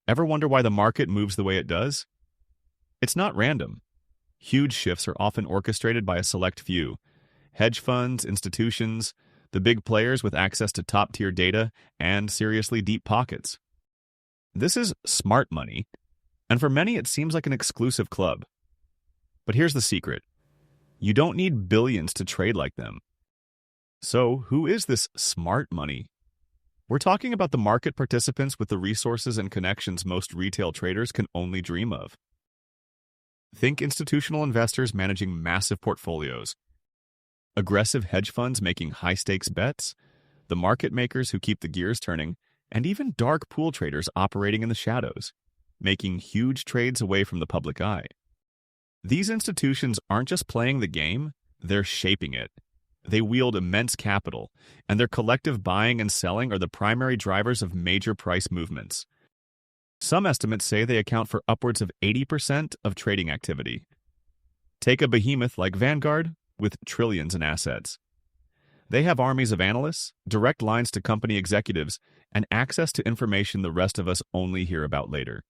Ever wonder why the market moves the way it does? It's not random. Huge shifts are often orchestrated by a select few: hedge funds, institutions, the big players with access to top-tier data and seriously deep pockets. This is smart money, and for many it seems like an exclusive club. But here's the secret. You don't need billions to trade like them. So, who is this smart money? We're talking about the market participants with the resources and connections most retail traders can only dream of. Think institutional investors managing massive portfolios, aggressive hedge funds making high-stakes bets, the market makers who keep the gears turning, and even dark pool traders operating in the shadows, making huge trades away from the public eye. These institutions aren't just playing the game, they're shaping it. They wield immense capital, and their collective buying and selling are the primary drivers of major price movements. Some estimates say they account for upwards of 80% of trading activity. Take a behemoth like Vanguard, with trillions in assets. They have armies of analysts, direct lines to company executives, and access to information the rest of us only hear about later.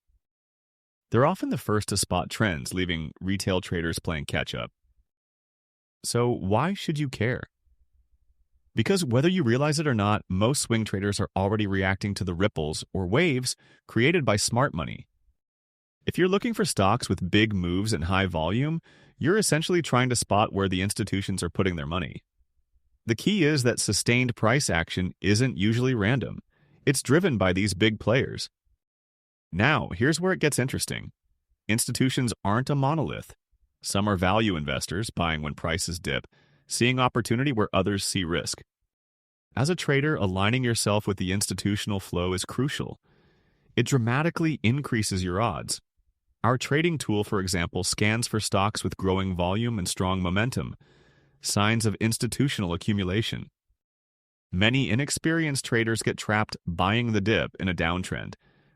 They're often the first to spot trends, leaving retail traders playing catch-up. So why should you care? Because whether you realize it or not, most swing traders are already reacting to the ripples or waves created by smart money. If you're looking for stocks with big moves and high volume, you're essentially trying to spot where the institutions are putting their money. The key is that sustained price action isn't usually random. It's driven by these big players. Now, here's where it gets interesting. Institutions aren't a monolith. Some are value investors, buying when prices dip, seeing opportunity where others see risk. As a trader, aligning yourself with the institutional flow is crucial. It dramatically increases your odds. Our trading tool, for example, scans for stocks with growing volume and strong momentum, signs of institutional accumulation. Many inexperienced traders get trapped buying the dip in a downtrend,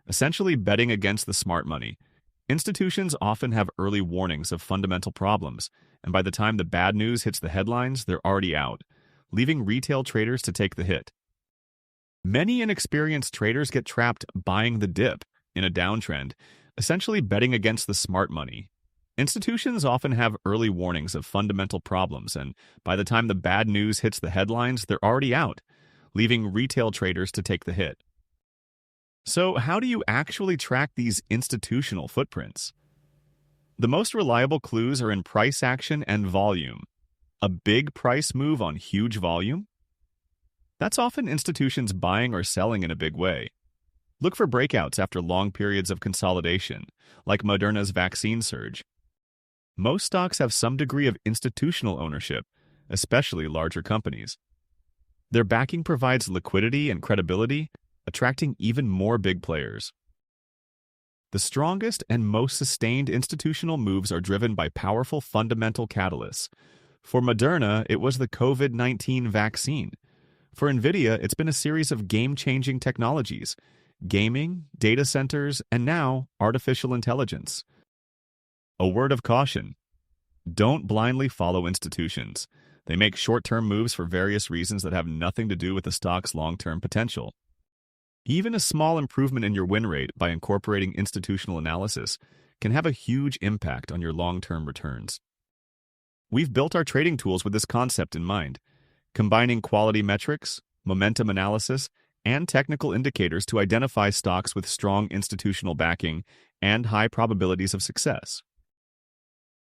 essentially betting against the smart money. Institutions often have early warnings of fundamental problems, and by the time the bad news hits the headlines, they're already out, leaving retail traders to take the hit. Many inexperienced traders get trapped buying the dip in a downtrend, essentially betting against the smart money. Institutions often have early warnings of fundamental problems, and by the time the bad news hits the headlines, they're already out, leaving retail traders to take the hit. So, how do you actually track these institutional footprints? The most reliable clues are in price action and volume. A big price move on huge volume? That's often institutions buying or selling in a big way. Look for breakouts after long periods of consolidation, like Moderna's vaccine surge. Most stocks have some degree of institutional ownership, especially larger companies. Their backing provides liquidity and credibility, attracting even more big players. The strongest and most sustained institutional moves are driven by powerful fundamental catalysts. For Moderna, it was the COVID-19 vaccine. For NVIDIA, it's been a series of game-changing technologies: gaming, data centers, and now artificial intelligence. A word of caution: don't blindly follow institutions. They make short-term moves for various reasons that have nothing to do with the stock's long-term potential. Even a small improvement in your win rate by incorporating institutional analysis can have a huge impact on your long-term returns. We've built our trading tools with this concept in mind, combining quality metrics, momentum analysis, and technical indicators to identify stocks with strong institutional backing and high probabilities of success.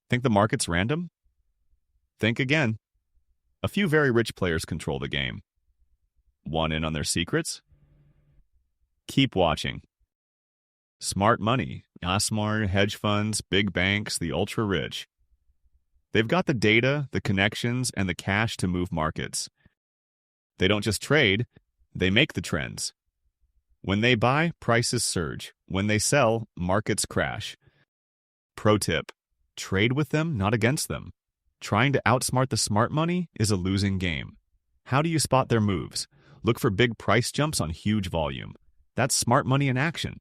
Think the market's random? Think again. A few very rich players control the game. Want in on their secrets? Keep watching. Smart money, ASMAR, hedge funds, big banks, the ultra-rich. They've got the data, the connections, and the cash to move markets. They don't just trade, they make the trends. When they buy, prices surge. When they sell, markets crash. Pro tip: trade with them, not against them. Trying to outsmart the smart money is a losing game. How do you spot their moves? Look for big price jumps on huge volume. That's smart money in action.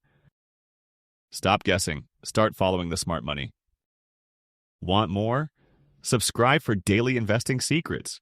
Stop guessing. Start following the smart money. Want more? Subscribe for daily investing secrets.